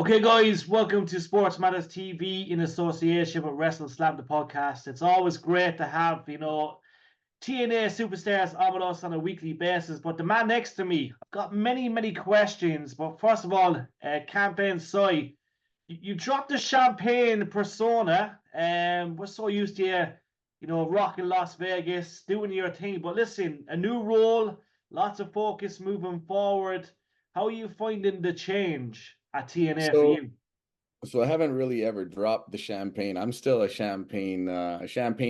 Okay, guys, welcome to Sports Matters TV in association with WrestleSlam, the podcast. It's always great to have, TNA superstars on with us on a weekly basis. But the man next to me, I've got many questions. But first of all, Campaign Singh, you dropped the champagne persona. We're so used to rocking Las Vegas, doing your thing. But listen, a new role, lots of focus moving forward. How are you finding the change at TNA for So, you? so I haven't really ever dropped the champagne. I'm still a champagne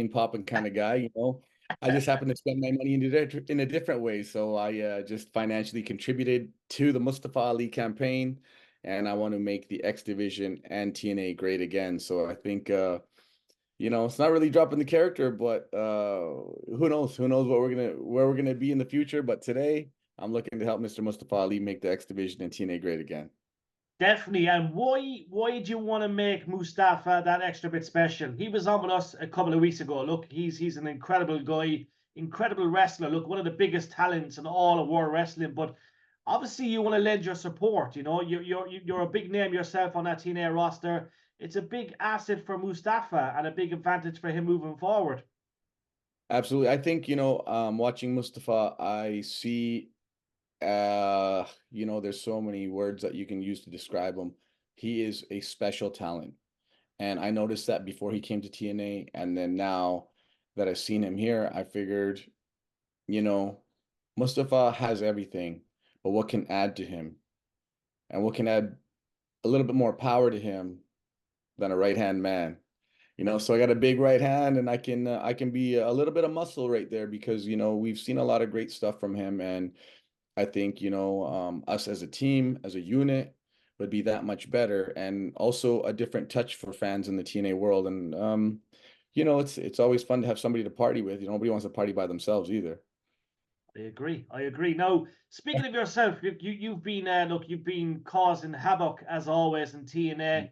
popping kind of guy, you know. I just happen to spend my money in a different way. So I just financially contributed to the Mustafa Ali campaign, and I want to make the X Division and TNA great again. So I think it's not really dropping the character, but who knows? Who knows where we're gonna be in the future? But today, I'm looking to help Mr. Mustafa Ali make the X Division and TNA great again. Definitely. And why do you want to make Mustafa that extra bit special? He was on with us a couple of weeks ago. Look, he's an incredible guy, incredible wrestler. Look, one of the biggest talents in all of world wrestling. But obviously, you want to lend your support. You know, you're a big name yourself on that TNA roster. It's a big asset for Mustafa and a big advantage for him moving forward. Absolutely. I think, watching Mustafa, I see, there's so many words that you can use to describe him. He is a special talent. And I noticed that before he came to TNA. And then now that I've seen him here, I figured, you know, Mustafa has everything, but what can add to him and what can add a little bit more power to him than a right-hand man? So I got a big right hand, and I can be a little bit of muscle right there because we've seen a lot of great stuff from him, and I think us as a team, as a unit, would be that much better, and also a different touch for fans in the TNA world. And it's always fun to have somebody to party with. Nobody wants to party by themselves either. I agree. I agree. Now, speaking of yourself, you've been you've been causing havoc as always in TNA.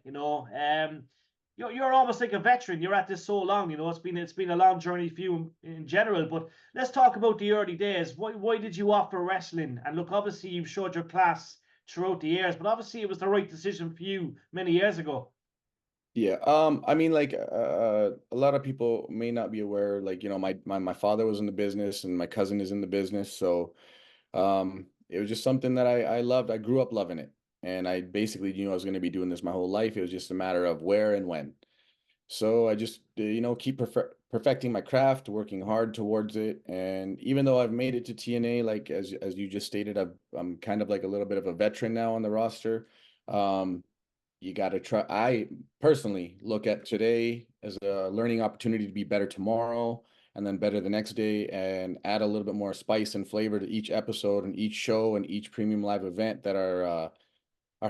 You're almost like a veteran. You're at this so long. It's been a long journey for you in general. But let's talk about the early days. Why did you opt for wrestling? And look, obviously you've showed your class throughout the years, but obviously it was the right decision for you many years ago. Yeah. I mean, like a lot of people may not be aware, like, my father was in the business and my cousin is in the business. So it was just something that I loved. I grew up loving it. And I basically knew I was going to be doing this my whole life. It was just a matter of where and when. So I just, keep perfecting my craft, working hard towards it. And even though I've made it to TNA, like as you just stated, I'm kind of like a little bit of a veteran now on the roster. Um, you got to try. I personally look at today as a learning opportunity to be better tomorrow and then better the next day and add a little bit more spice and flavor to each episode and each show and each premium live event that our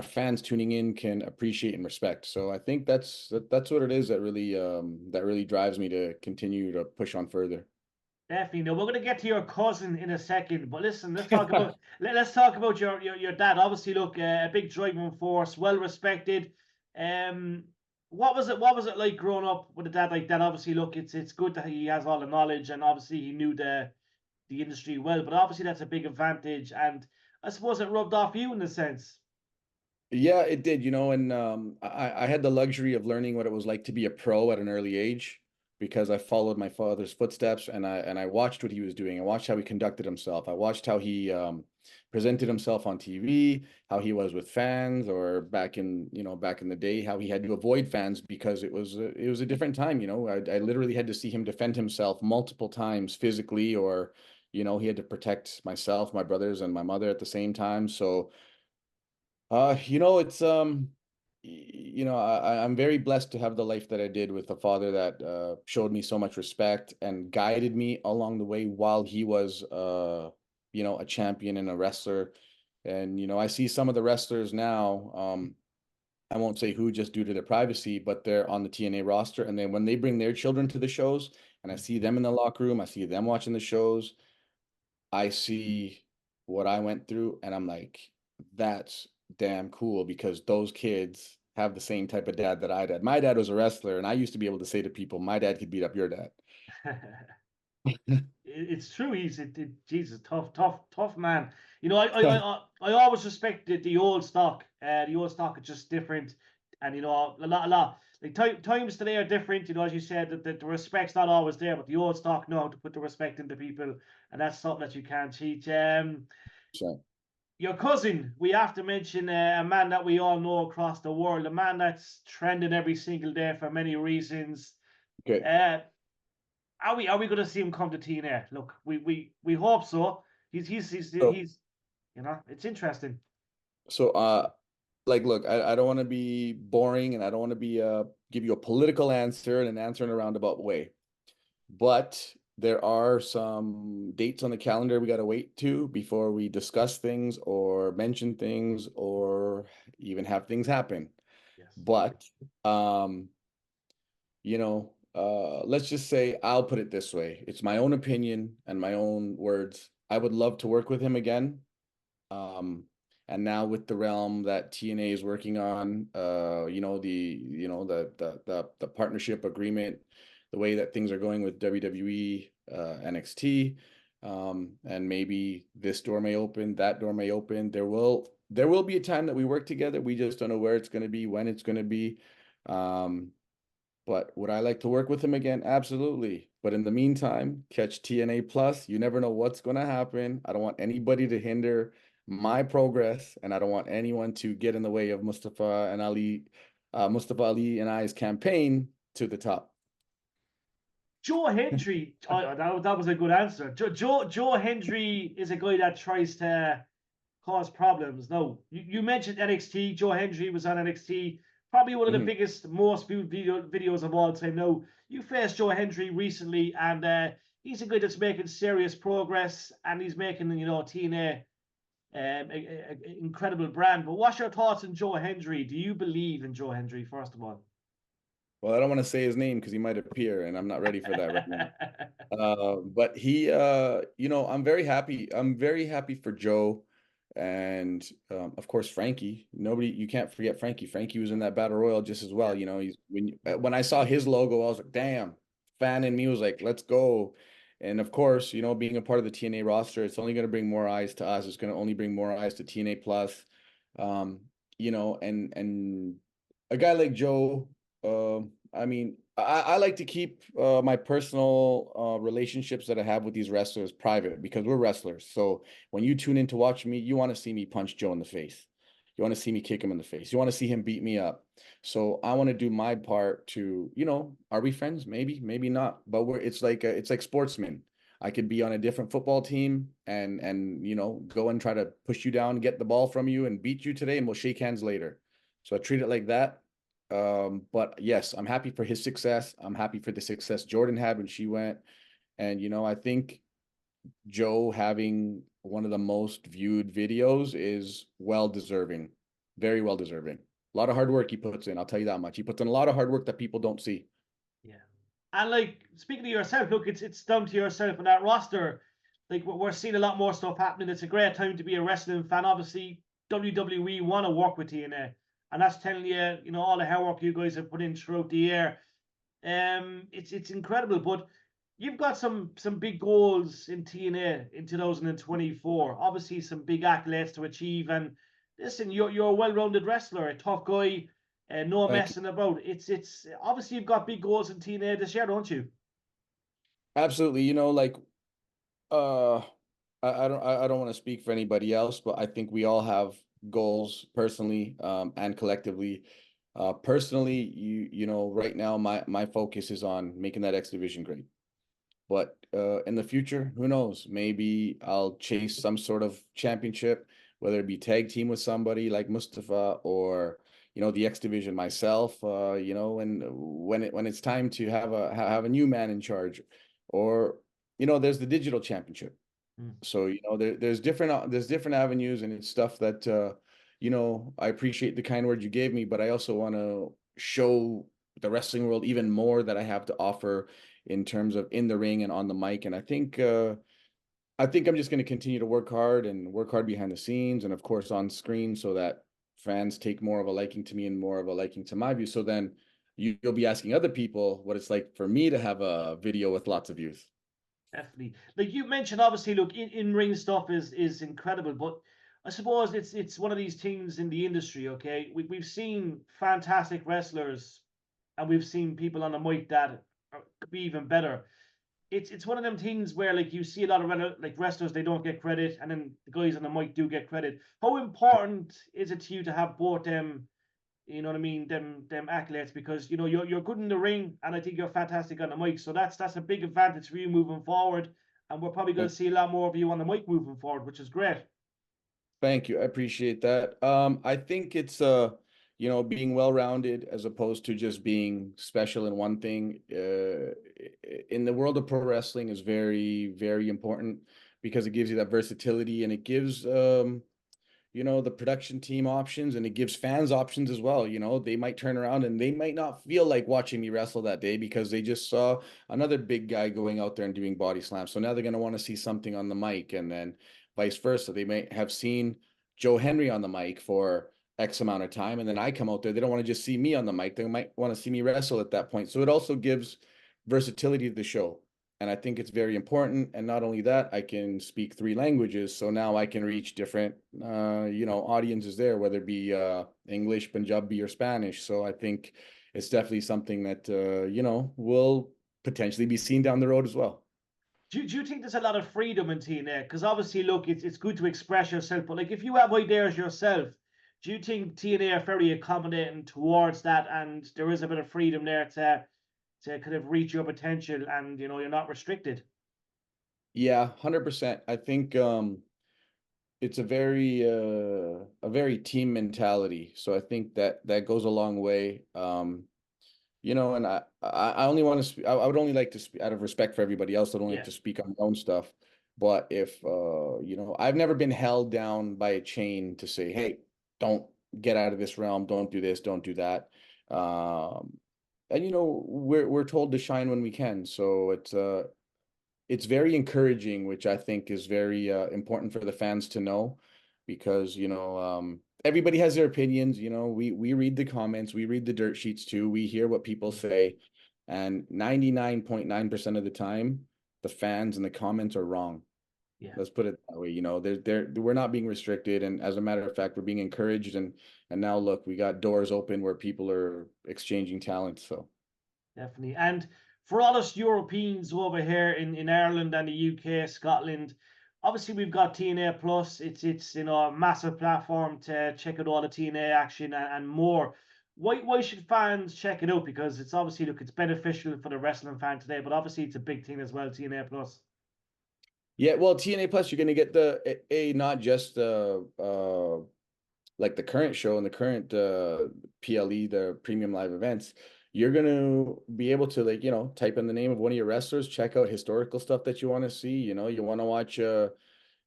fans tuning in can appreciate and respect. So I think that's what it is that really drives me to continue to push on further. Definitely. No, we're going to get to your cousin in a second, but listen, let's talk about your dad. Obviously, look, a big driving force, well respected. Um, what was it like growing up with a dad like that? Obviously, look, it's good that he has all the knowledge, and obviously he knew the industry well. But obviously, that's a big advantage, and I suppose it rubbed off you in a sense. Yeah, it did, and I had the luxury of learning what it was like to be a pro at an early age because I followed my father's footsteps and I watched what he was doing. I watched how he conducted himself. I watched how he presented himself on TV, how he was with fans, or back in the day, how he had to avoid fans because it was a different time. I literally had to see him defend himself multiple times physically, or he had to protect myself, my brothers, and my mother at the same time. So. It's I'm very blessed to have the life that I did with a father that showed me so much respect and guided me along the way while he was a champion and a wrestler. And I see some of the wrestlers now, I won't say who just due to their privacy, but they're on the TNA roster. And then when they bring their children to the shows and I see them in the locker room, I see them watching the shows, I see what I went through, and I'm like, that's damn cool because those kids have the same type of dad that I had. My dad was a wrestler, and I used to be able to say to people, my dad could beat up your dad. it's true. Jesus, tough man. You know, I always respected the old stock. The old stock is just different, and you know, a lot. Like times today are different. You know, as you said, that the respect's not always there, but the old stock know how to put the respect into people, and that's something that you can't teach. So, Your cousin, we have to mention a man that we all know across the world, a man that's trending every single day for many reasons. okay. Uh, are we going to see him come to TNA? Look, we hope so. He's So, you know, it's interesting. so like, look, I don't want to be boring, and I don't want to be give you a political answer and an answer in a roundabout way. But there are some dates on the calendar we got to wait to before we discuss things or mention things or even have things happen. Yes. But you know, let's just say I'll put it this way. It's my own opinion and my own words. I would love to work with him again. And now with the realm that TNA is working on, you know, the partnership agreement, the way that things are going with WWE, NXT, and maybe this door may open, that door may open. There will be a time that we work together. We just don't know where it's going to be, when it's going to be. But would I like to work with him again? Absolutely. But in the meantime, catch TNA Plus. You never know what's going to happen. I don't want anybody to hinder my progress, and I don't want anyone to get in the way of Mustafa Ali and I's campaign to the top. Joe Hendry, that was a good answer. Joe Hendry is a guy that tries to cause problems. No, you mentioned NXT. Joe Hendry was on NXT, probably one of the Mhm. biggest, most viewed videos of all time. Now, you faced Joe Hendry recently, and he's a guy that's making serious progress, and he's making, you know, TNA a incredible brand. But what's your thoughts on Joe Hendry? Do you believe in Joe Hendry, first of all? Well, I don't want to say his name because he might appear, and I'm not ready for that right now. But he, you know, I'm very happy. I'm very happy for Joe, and of course Frankie. You can't forget Frankie. Frankie was in that battle royal just as well. Yeah. You know, when I saw his logo, I was like, damn. Fan in me was like, let's go. And of course, you know, being a part of the TNA roster, it's only going to bring more eyes to us. It's going to only bring more eyes to TNA Plus. Um, you know, and a guy like Joe. I mean, I like to keep my personal relationships that I have with these wrestlers private because we're wrestlers. So when you tune in to watch me, you want to see me punch Joe in the face. You want to see me kick him in the face. You want to see him beat me up. So I want to do my part to, you know, are we friends? Maybe, maybe not. But it's like sportsmen. I could be on a different football team and you know go and try to push you down, get the ball from you, and beat you today, and we'll shake hands later. So I treat it like that. But yes, I'm happy for his success. I'm happy for the success Jordan had when she went. And, you know, I think Joe having one of the most viewed videos is well deserving, very well deserving. A lot of hard work he puts in. I'll tell you that much. He puts in a lot of hard work that people don't see. Yeah. And like speaking to yourself, look, it's down to yourself and that roster. Like we're seeing a lot more stuff happening. It's a great time to be a wrestling fan. Obviously, WWE want to work with TNA, and that's telling you, you know, all the hard work you guys have put in throughout the year. It's incredible. But you've got some big goals in TNA in 2024. Obviously, some big accolades to achieve. And listen, you're a well-rounded wrestler, a tough guy, no Thank you. messing about. It's obviously you've got big goals in TNA this year, don't you? Absolutely. You know, like uh I don't want to speak for anybody else, but I think we all have goals personally and collectively. Personally, you know, right now my focus is on making that X division great. But in the future, who knows? Maybe I'll chase some sort of championship, whether it be tag team with somebody like Mustafa or you know the X division myself. You know, and when it's time to have a new man in charge, or you know, there's the digital championship. Mm. So you know, there's different avenues, and it's stuff that you know I appreciate the kind word you gave me, but I also want to show the wrestling world even more that I have to offer in terms of in the ring and on the mic. And I think I'm just going to continue to work hard behind the scenes and of course on screen so that fans take more of a liking to me and more of a liking to my view. So then you'll be asking other people what it's like for me to have a video with lots of views. Definitely. Like you mentioned, obviously, look, in-ring stuff is incredible, but I suppose it's one of these things in the industry, okay? We've seen fantastic wrestlers and we've seen people on the mic that could be even better. It's one of them things where like you see a lot of like wrestlers, they don't get credit, and then the guys on the mic do get credit. How important is it to you to have both them, you know what I mean, them accolades, because you know you're good in the ring and I think you're fantastic on the mic. So that's a big advantage for you moving forward. And we're probably going to see a lot more of you on the mic moving forward, which is great. Thank you. I appreciate that. I think it's you know, being well-rounded as opposed to just being special in one thing. In the world of pro wrestling is very, very important because it gives you that versatility and it gives you know, the production team options and it gives fans options as well. You know, they might turn around and they might not feel like watching me wrestle that day because they just saw another big guy going out there and doing body slams. So now they're going to want to see something on the mic, and then vice versa. They may have seen Joe Hendry on the mic for X amount of time, and then I come out there. They don't want to just see me on the mic. They might want to see me wrestle at that point. So it also gives versatility to the show. And I think it's very important. And not only that, I can speak 3 languages. So now I can reach different, you know, audiences there, whether it be English, Punjabi, or Spanish. So I think it's definitely something that, you know, will potentially be seen down the road as well. Do you think there's a lot of freedom in TNA? Because obviously, look, it's good to express yourself, but like if you have ideas yourself, do you think TNA are very accommodating towards that, and there is a bit of freedom there to kind of reach your potential, and you know you're not restricted? Yeah, 100%. I think it's a very team mentality. So I think that that goes a long way. You know, and I only want to speak, I would only like to speak out of respect for everybody else. I don't like Yeah, to speak on my own stuff. But if, you know, I've never been held down by a chain to say, hey, don't get out of this realm, don't do this, don't do that. Um, and you know, we're told to shine when we can. So it's very encouraging, which I think is very important for the fans to know, because you know everybody has their opinions. You know, we read the comments, we read the dirt sheets too, we hear what people say, and 99.9% of the time, the fans and the comments are wrong. yeah. Let's put it that way. You know, we're not being restricted, and as a matter of fact, we're being encouraged, and now look, we got doors open where people are exchanging talent. So. Definitely. And for all us Europeans over here in Ireland and the UK, Scotland, obviously we've got TNA Plus. It's you know a massive platform to check out all the TNA action and more. Why should fans check it out? Because it's obviously look, it's beneficial for the wrestling fan today, but obviously it's a big thing as well, TNA Plus. Yeah, well, TNA Plus, you're gonna get the not just the like the current show and the current PLE, the premium live events. You're gonna be able to, like, you know, type in the name of one of your wrestlers, check out historical stuff that you want to see. You know, you want to watch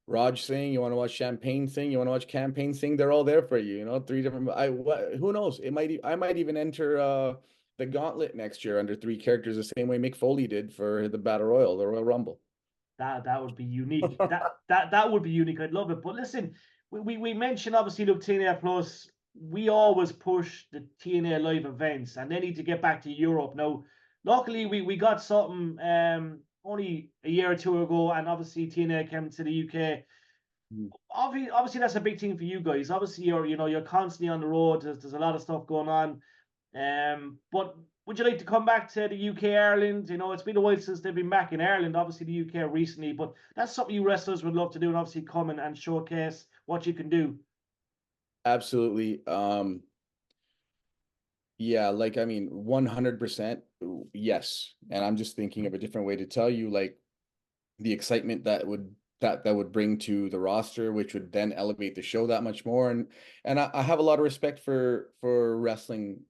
Raj Singh, you want to watch Champagne Singh, you want to watch Campaign Singh, they're all there for you. You know, 3 different. Who knows? I might even enter the gauntlet next year under 3 characters, the same way Mick Foley did for the Battle Royal, the Royal Rumble. That would be unique. That would be unique. I'd love it. But listen, we mentioned obviously look TNA Plus. We always push the TNA live events, and they need to get back to Europe now. Luckily, we got something only a year or two ago, and obviously TNA came to the UK. Mm. Obviously, that's a big thing for you guys. Obviously, you're constantly on the road. There's a lot of stuff going on. But would you like to come back to the UK, Ireland? You know, it's been a while since they've been back in Ireland, obviously the UK recently, but that's something you wrestlers would love to do, and obviously come and showcase what you can do. Absolutely. Yeah, like I mean, 100% yes. And I'm just thinking of a different way to tell you, like, the excitement that would bring to the roster, which would then elevate the show that much more. And I have a lot of respect for wrestling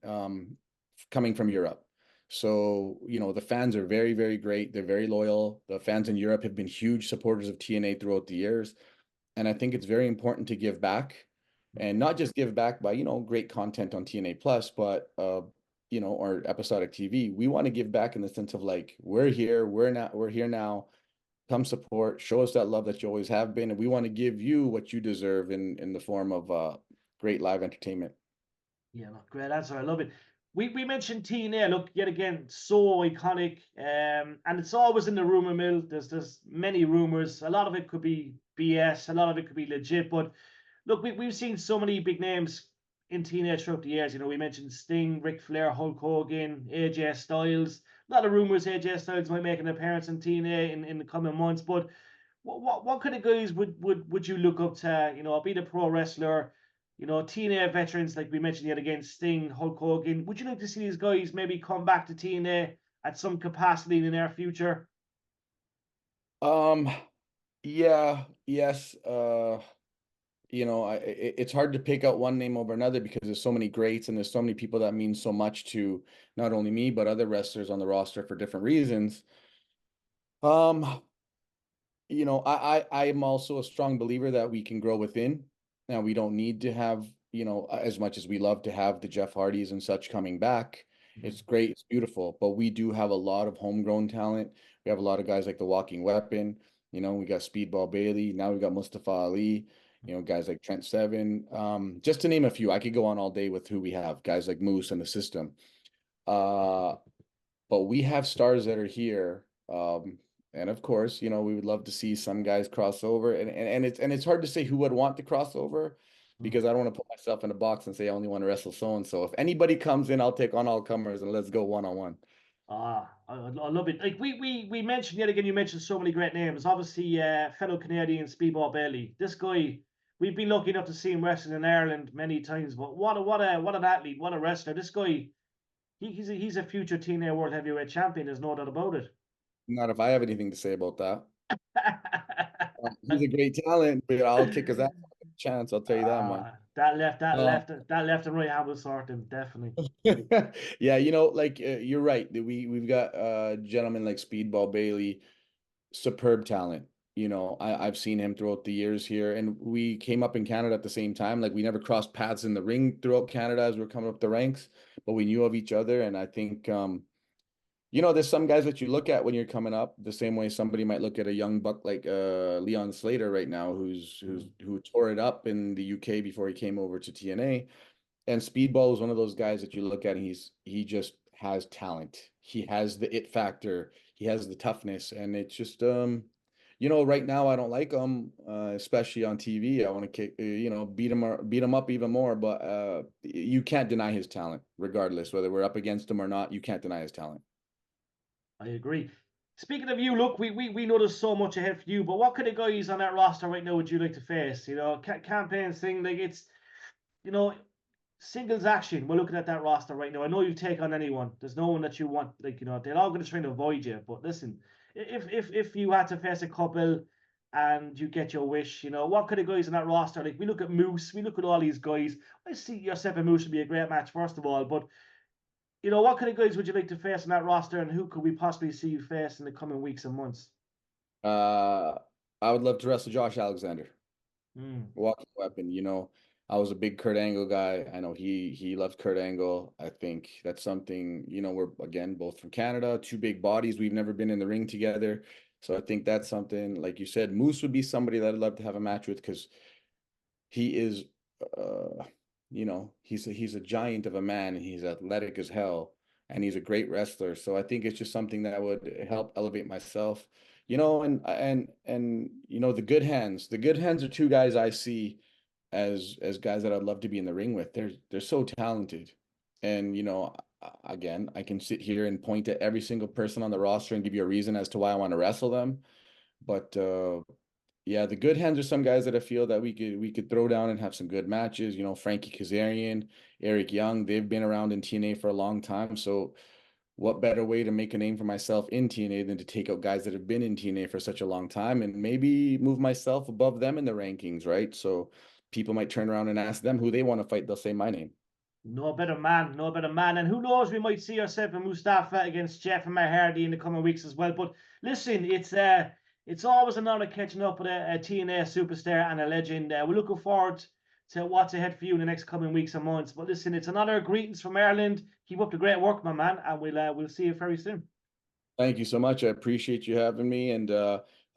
coming from Europe. So, you know, the fans are very, very great. They're very loyal. The fans in Europe have been huge supporters of TNA throughout the years. And I think it's very important to give back, and not just give back by, you know, great content on TNA Plus, but you know, or episodic TV. We want to give back in the sense of like, we're here now. Come support, show us that love that you always have been, and we want to give you what you deserve in the form of great live entertainment. Yeah, no, great answer. I love it. we mentioned TNA. Look, yet again, so iconic, and it's always in the rumor mill. There's many rumors. A lot of it could be BS. A lot of it could be legit. But look, we've seen so many big names in TNA throughout the years. You know, we mentioned Sting, Ric Flair, Hulk Hogan, AJ Styles. A lot of rumors AJ Styles might make an appearance in TNA in the coming months. But what kind of guys would you look up to? You know, be the pro wrestler. You know, TNA veterans, like we mentioned yet again, Sting, Hulk Hogan. Would you like to see these guys maybe come back to TNA at some capacity in the near future? Um, yeah, yes. You know, it's hard to pick out one name over another because there's so many greats and there's so many people that mean so much to not only me but other wrestlers on the roster for different reasons. Um, you know, I'm also a strong believer that we can grow within. Now we don't need to have, you know, as much as we love to have the Jeff Hardys and such coming back. It's great, it's beautiful, but we do have a lot of homegrown talent. We have a lot of guys like the Walking Weapon. You know, we got Speedball Bailey. Now we got Mustafa Ali. You know, guys like Trent Seven. Just to name a few, I could go on all day with who we have. Guys like Moose and the system. Uh, but we have stars that are here. And of course, you know, we would love to see some guys cross over. And it's hard to say who would want to cross over because I don't want to put myself in a box and say I only want to wrestle so and so. If anybody comes in, I'll take on all comers and let's go one on one. I love it. Like we mentioned yet again, you mentioned so many great names. Obviously, fellow Canadian Speedball Bailey. This guy, we've been lucky enough to see him wrestling in Ireland many times. But what an athlete, what a wrestler. This guy, he's a future TNA World Heavyweight Champion. There's no doubt about it. Not if I have anything to say about that. He's a great talent, but I'll kick his ass with a chance. I'll tell you that much. Um, That left and right hand will sort him definitely. yeah, you know, like you're right. We've got gentlemen like Speedball Bailey, superb talent. You know, I've seen him throughout the years here, and we came up in Canada at the same time. Like we never crossed paths in the ring throughout Canada as we're coming up the ranks, but we knew of each other. And I think you know, there's some guys that you look at when you're coming up the same way somebody might look at a young buck like Leon Slater right now, who tore it up in the UK before he came over to TNA. And Speedball is one of those guys that you look at and he just has talent. He has the it factor. He has the toughness, and it's just you know, right now I don't like him, especially on TV. I want to kick, you know, beat him up even more. But you can't deny his talent, regardless whether we're up against him or not. You can't deny his talent. I agree. Speaking of you, look, we know there's so much ahead for you, but what kind of guys on that roster right now would you like to face? You know, Campaign Singh, like it's, you know, singles action. We're looking at that roster right now. I know you take on anyone. There's no one that you want, like, you know, they're all going to try to avoid you. But listen, if you had to face a couple and you get your wish, you know, what kind of guys on that roster? Like we look at Moose, we look at all these guys. I see yourself and Moose would be a great match, first of all, but you know, what kind of guys would you like to face on that roster, and who could we possibly see you face in the coming weeks and months? Uh, I would love to wrestle Josh Alexander. Mm. Walking weapon, you know. I was a big Kurt Angle guy. I know he loves Kurt Angle. I think that's something, you know, we're again both from Canada, two big bodies. We've never been in the ring together. So I think that's something, like you said, Moose would be somebody that I'd love to have a match with because he is you know, he's a giant of a man and he's athletic as hell and he's a great wrestler. So I think it's just something that would help elevate myself. You know, and you know, the good hands. The good hands are two guys I see as guys that I'd love to be in the ring with. They're so talented. And you know, again, I can sit here and point at every single person on the roster and give you a reason as to why I want to wrestle them. But yeah, the good hands are some guys that I feel that we could throw down and have some good matches. You know, Frankie Kazarian, Eric Young, they've been around in TNA for a long time. So what better way to make a name for myself in TNA than to take out guys that have been in TNA for such a long time and maybe move myself above them in the rankings, right? So people might turn around and ask them who they want to fight. They'll say my name. No better man, no better man. And who knows, we might see ourselves and Mustafa against Jeff and Matt Hardy in the coming weeks as well. But listen, it's always an honor catching up with a TNA superstar and a legend. We're looking forward to what's ahead for you in the next coming weeks and months. But listen, it's an honor. Greetings from Ireland. Keep up the great work, my man, and we'll see you very soon. Thank you so much. I appreciate you having me and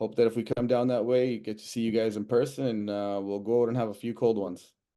hope that if we come down that way, you get to see you guys in person and we'll go out and have a few cold ones.